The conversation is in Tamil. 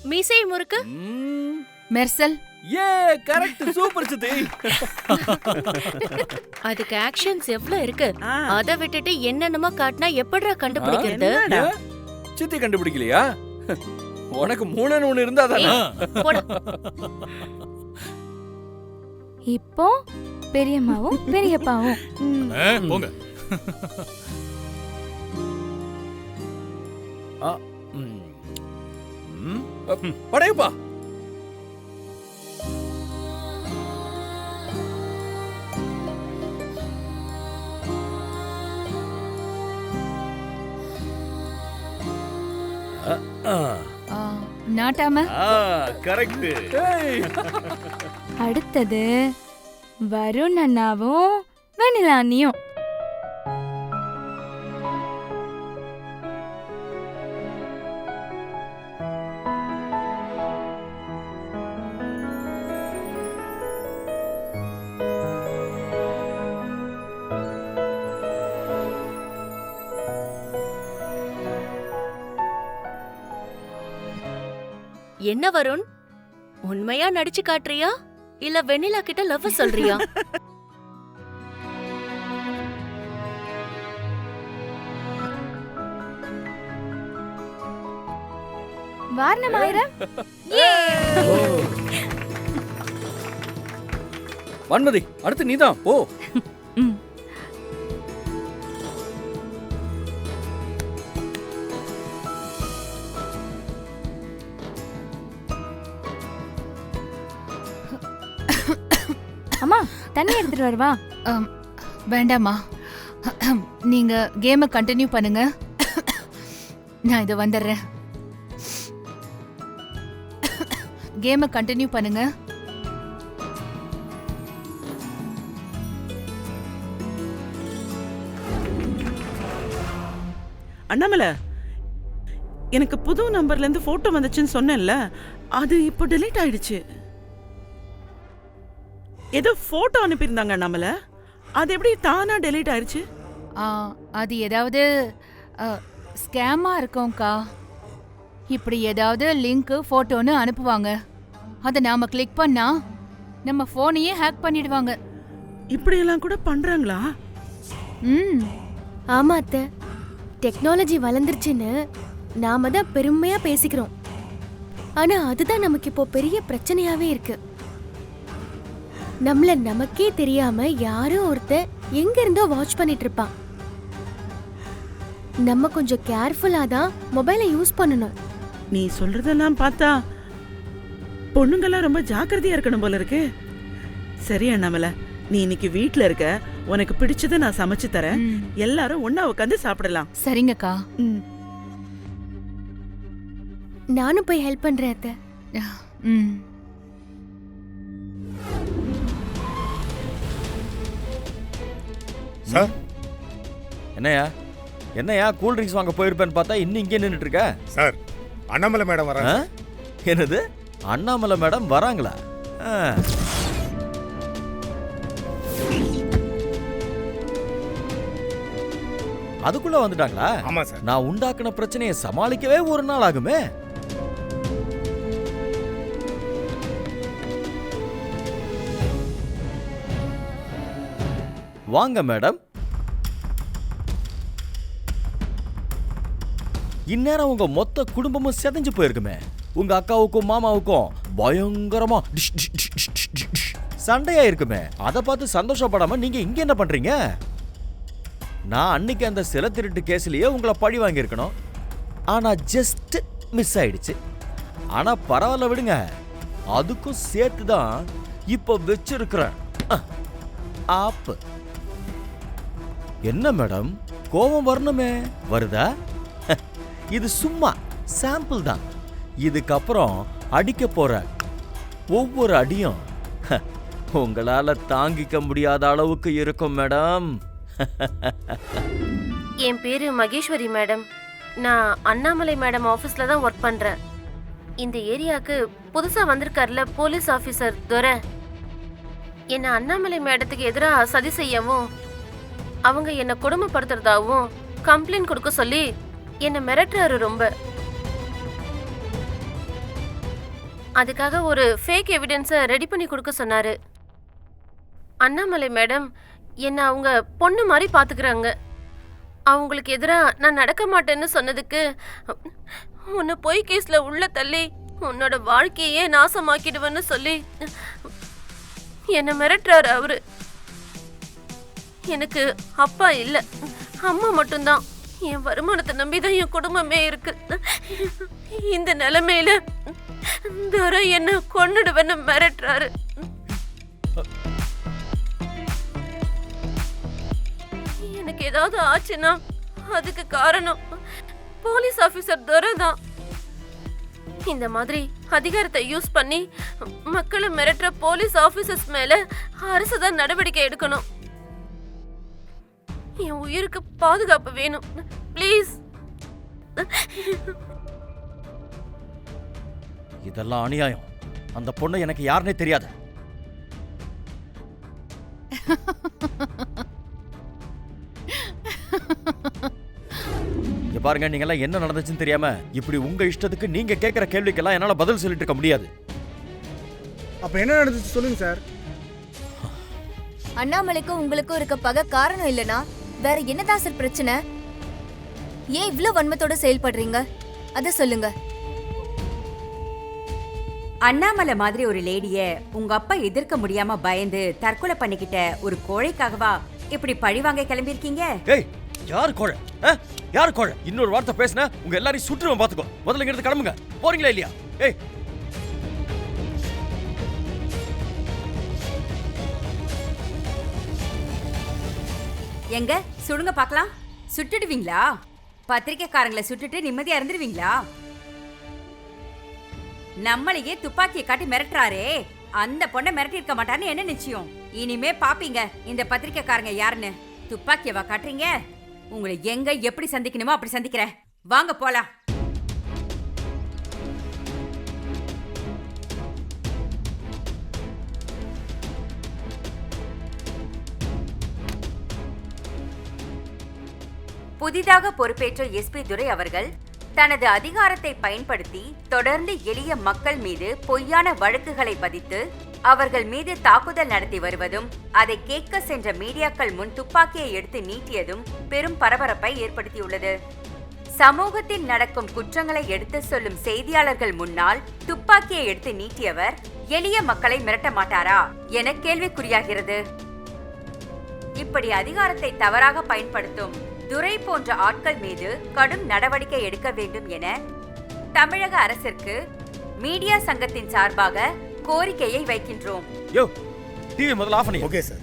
மீசை முறுக்கு மெர்சல். ஏ கரெக்ட், சூப்பர் சித்தி. அதுக்கு ஆக்ஷன்ஸ் எவ்வளவு இருக்கு. அத விட்டுட்டு என்னென்னமோ காட்டினா எப்படிடா கண்டுபிடிக்கிறது? சித்தி கண்டுபிடிக்கலையா? உனக்கு 3 இருந்தா தானே. இப்போ பெரியம்மாவும் பெரியப்பாவும் போங்க. படையப்பா. நாட்டாம. கரெக்ட். அடுத்தது வருண் அண்ணாவும் வெண்ணிலா அண்ணியும். என்ன வருண், உண்மையா நடிச்சு காட்டுறியா இல்ல வெண்ணிலா கிட்ட லவ் சொல்றியா? வாரணமாயிரம். வன்மதி, அடுத்து நீதான் போ. அம்மா தண்ணி எடுத்துட்டு வரவா? வேண்டாமா, நீங்க கேமை கண்டினியூ பண்ணுங்க, நான் இதை வந்துடுறேன். கேமை கண்டினியூ பண்ணுங்க. அண்ணாமலை, எனக்கு புது நம்பர்ல இருந்து போட்டோ வந்துச்சுன்னு சொன்னேன்ல, அது இப்போ டெலீட் ஆயிடுச்சு. ஏதோ போட்டோ அனுப்பியிருந்தாங்க அண்ணாமலை, அது எப்படி தானா டெலீட் ஆயிடுச்சு? அது ஏதாவது ஸ்கேமா இருக்கும்க்கா. இப்படி ஏதாவது லிங்க் போட்டோன்னு அனுப்புவாங்க, அதை நாம கிளிக் பண்ணா நம்ம போனையே ஹேக் பண்ணிடுவாங்க. இப்படியெல்லாம் கூட பண்றாங்களா? ஆமா அத்தை, டெக்னாலஜி வளர்ந்துருச்சுன்னு நாம தான் பெருமையா பேசிக்கிறோம். ஆனா அதுதான் நமக்கு இப்போ பெரிய பிரச்சனையாவே இருக்கு. நம்மள நமக்கே தெரியாம யாரோ ஒருத்தர் எங்க இருந்தோ வாட்ச் பண்ணிட்டு இருப்பான். நம்ம கொஞ்சம் கேர்ஃபுல்லா தான் மொபைலை யூஸ் பண்ணணும். நீ சொல்றதெல்லாம் பார்த்தா பொண்ணுங்கெல்லாம் ரொம்ப ஜாக்கிரதையா இருக்கணும் போல இருக்கு. சரி அண்ணாமலை, நீ இன்னைக்கு வீட்ல இருக்க, உனக்கு பிடிச்சதை நான் சமைச்சு தரேன், எல்லாரும் ஒண்ணா உட்காந்து சாப்பிடலாம். சரிங்கக்கா. நானும் போய் ஹெல்ப் பண்றேன் அத்தை. சார். என்னையா கூல் ட்ரிங்க்ஸ் வாங்க போயிருப்பேன்னு பார்த்தா இன்னும் இங்கே நின்றுட்டு இருக்க? சார், அண்ணாமலை மேடம் வராங்க. என்னது, அண்ணாமலை மேடம் வராங்களா? அதுக்குள்ள வந்துட்டாங்களா? ஆமா சார். நான் உண்டாக்குன பிரச்சனையை சமாளிக்கவே ஒரு நாள் ஆகுமே. வாங்க மேடம். இந்நேரம் உங்க மொத்த குடும்பமும் செதஞ்சு போயிருக்குமே. உங்க அக்காவுக்கும் மாமாவுக்கும் பயங்கரமா சண்டையா இருக்குமே. அதை பார்த்து சந்தோஷப்படாம நீங்க இங்க என்ன பண்றீங்க? நான் அன்னைக்கு அந்த சிலை திருட்டு கேஸ்லயே உங்களை பழி வாங்கியிருக்கணும். ஆனா ஜஸ்ட் மிஸ் ஆயிடுச்சு. ஆனா பரவாயில்ல விடுங்க, அதுக்கும் சேர்த்துதான் இப்ப வச்சிருக்கிறேன் ஆப்பு. என்ன மேடம், கோபம் வரணுமே, வருதா? இது சும்மா சாம்பிள் தான். இதுக்கப்புறம் அடிக்க போற ஒவ்வொரு அடியும் உங்களால தாங்கிக்க முடியாத அளவுக்கு இருக்கும் மேடம். என் பேரு மகேஸ்வரி மேடம். நான் அண்ணாமலை மேடம் ஆபீஸ்ல தான் ஒர்க் பண்றேன். இந்த ஏரியாவுக்கு புதுசா வந்திருக்கார்ல போலீஸ் ஆபீசர் துரை, என்ன அண்ணாமலை மேடத்துக்கு எதிராக சதி செய்யவும் அவங்க என்ன கொடுமைப்படுத்துறதாவும் கம்ப்ளைண்ட் கொடுக்க சொல்லி என்ன மிரட்டுறாரு ரொம்ப. அதுக்காக ஒரு ஃபேக் எவிடன்ஸை ரெடி பண்ணி கொடுக்க சொன்னாரு. அண்ணாமலை மேடம் என்ன அவங்க பொண்ணு மாதிரி பாத்துக்கிறாங்க. அவங்களுக்கு எதிராக நான் நடக்க மாட்டேன்னு சொன்னதுக்கு உன்னை பொய் கேஸ்ல உள்ள தள்ளி உன்னோட வாழ்க்கையே நாசமாக்கிடுவேன்னு சொல்லி என்னை மிரட்டுறாரு அவரு. எனக்கு அப்பா இல்லை, அம்மா மட்டும்தான். என் வருமானத்தை நம்பிதான் என் குடும்பமே இருக்கு. இந்த நிலைமையில துரை என்ன கொன்னுடுவேன்னு மிரட்டுறாரு. எனக்கு ஏதாவது ஆச்சுன்னா அதுக்கு காரணம் போலீஸ் ஆபீசர் துரை தான். இந்த மாதிரி அதிகாரத்தை யூஸ் பண்ணி மக்களை மிரட்டுற போலீஸ் ஆபீசர்ஸ் மேல அரசு தான் நடவடிக்கை எடுக்கணும். என் உயிருக்கு பாதுகாப்பு வேணும், ப்ளீஸ். இதெல்லாம் அநியாயம். அந்த பொண்ணு எனக்கு யாருன்னே தெரியாது. இங்க பாருங்க, நீங்க எல்லாம் என்ன நடந்துச்சுன்னு தெரியாம இப்படி உங்க இஷ்டத்துக்கு நீங்க கேட்கிற கேள்விக்கெல்லாம் என்னால பதில் சொல்லிட்டு இருக்க முடியாது. அப்ப என்ன நடந்துச்சு சொல்லுங்க சார். அண்ணாமலைக்கும் உங்களுக்கும் இருக்க பகை காரணம் இல்லனா வேற என்னதான் சார் பிரச்சனை? ஏன் இவ்ளோ வன்மத்தோட செயல்படுறீங்க? அத சொல்லுங்க. அண்ணாமலை மாதிரி ஒரு லேடிய உங்க அப்பா எதிர்க்க முடியாம பயந்து தற்கொலை பண்ணிக்கிட்ட ஒரு கோழைக்காகவா இப்படி பழிவாங்க கிளம்பிருக்கீங்க? ஏய், யார் கோழை? யார் கோழை? இன்னொரு வார்த்தை பேசினா உங்க எல்லாரையும் சுற்றுவேன், பாத்துக்கோ. முதல்ல இங்க இருந்து கிளம்புங்க. போறீங்களா இல்லையா? ஏய், எங்க சுடுங்க பார்க்கலாம். சுட்டுடுவீங்களா? பத்திரிக்கைக்காரங்களை சுட்டுட்டு நிம்மதியா இருந்துருவீங்களா? நம்மளையே துப்பாக்கியை காட்டி மிரட்டுறாரே, அந்த பொண்ணை மிரட்டி இருக்க மாட்டான்னு என்ன நிச்சயம்? இனிமே பாப்பீங்க இந்த பத்திரிக்கைக்காரங்க யாருன்னு. துப்பாக்கியவா காட்டுறீங்க? உங்களை எங்க எப்படி சந்திக்கணுமோ அப்படி சந்திக்கிறேன். வாங்க போலாம். புதிதாக பொறுப்பேற்ற எஸ்பி துரை அவர்கள் தனது அதிகாரத்தை பயன்படுத்தி தொடர்ந்து எளிய மக்கள் மீது பொய்யான வழக்குகளை பதித்து அவர்கள் மீது தாக்குதல் நடத்தி வருவதும், அதை கேட்க சென்ற மீடியாக்கள் முன் துப்பாக்கியை எடுத்து நீட்டியதும் பெரும் பரபரப்பை ஏற்படுத்தியுள்ளது. சமூகத்தில் நடக்கும் குற்றங்களை எடுத்து சொல்லும் செய்தியாளர்கள் முன்னால் துப்பாக்கியை எடுத்து நீட்டியவர் எளிய மக்களை மிரட்ட மாட்டாரா என கேள்விக்குறியாகிறது. இப்படி அதிகாரத்தை தவறாக பயன்படுத்தும் துரை போன்ற ஆட்கள் மீது கடும் நடவடிக்கை எடுக்க வேண்டும் என தமிழக அரசிற்கு மீடியா சங்கத்தின் சார்பாக கோரிக்கையை வைக்கின்றோம். யோ, டிவி முதல்ல ஆஃப் பண்ணி. Okay sir.